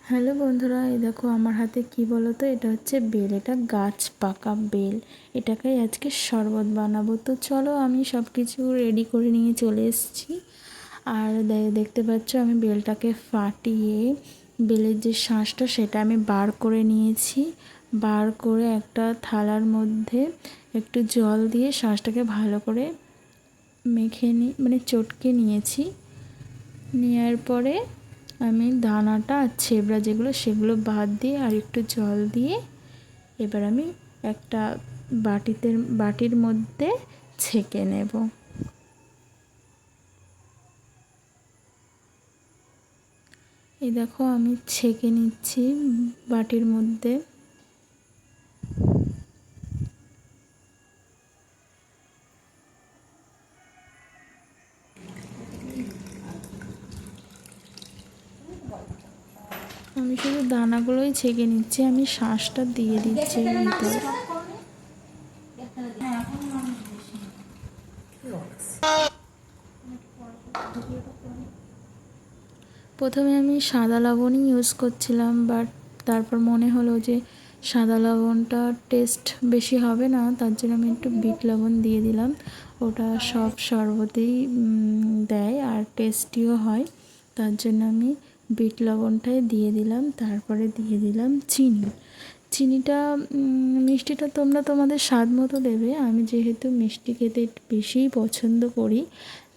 Hello বন্ধুরা, এই দেখো আমার হাতে কি বলো তো, এটা হচ্ছে বেল। এটা গাছ পাকা বেল। এটাকে আজকে শরবত বানাবো। তো চলো, আমি সব কিছু রেডি করে নিয়ে চলে এসেছি। আর দেখতে পাচ্ছ আমি বেলটাকে ফাটিয়ে বেলের যে শাঁসটা সেটা আমি বার করে নিয়েছি। বার করে একটা থালার মধ্যে একটু জল দিয়ে শাঁসটাকে ভালো করে মেখে চটকে নিয়েছি। নেওয়ার পরে আমি দানাটা আর ছেবড়া যেগুলো সেগুলো বাদ দিয়ে আর একটু জল দিয়ে এবার আমি একটা বাটির মধ্যে ছেঁকে নেব। এই দেখো আমি ছেঁকে নিচ্ছি বাটির মধ্যে। আমি শুধু দানাগুলোই ছেঁকে নিচ্ছি, আমি শাঁসটা দিয়ে দিচ্ছি ভিতরে। প্রথমে আমি সাদা লবণই ইউজ করছিলাম, বাট তারপর মনে হলো যে সাদা লবণটা টেস্ট বেশি হবে না, তার জন্য আমি একটু বিট লবণ দিয়ে দিলাম। ওটা সব শরবতেই দেয় আর টেস্টিও হয়, তার জন্য আমি বিট লবণটাই দিয়ে দিলাম। তারপরে দিয়ে দিলাম চিনিটা। মিষ্টিটা তোমরা তোমাদের স্বাদ মতো দেবে। আমি যেহেতু মিষ্টি খেতে একটু বেশিই পছন্দ করি,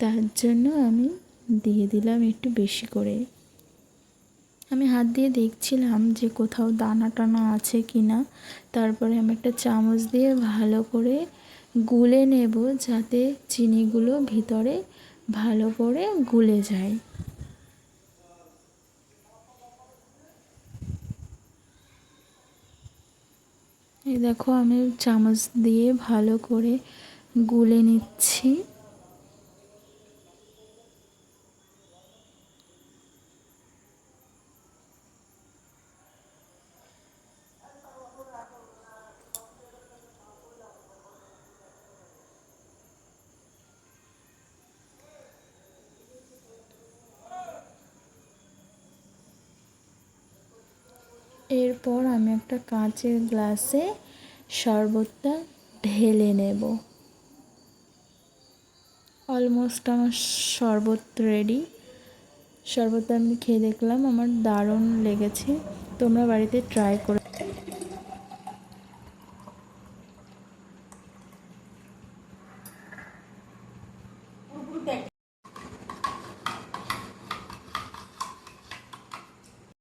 তার জন্য আমি দিয়ে দিলাম একটু বেশি করে। আমি হাত দিয়ে দেখছিলাম যে কোথাও দানা টানা আছে কি না। তারপরে আমি একটা চামচ দিয়ে ভালো করে গুলে নেব, যাতে চিনিগুলো ভিতরে ভালো করে গুলে যায়। এই দেখো আমি চামচ দিয়ে ভালো করে গুলে নিচ্ছি। এরপর আমি একটা কাঁচের গ্লাসে শরবতটা ঢেলে নেব। অলমোস্ট আমার শরবত রেডি। শরবতটা আমি খেয়ে দেখলাম, আমার দারুণ লেগেছে। তোমরা বাড়িতে ট্রাই করে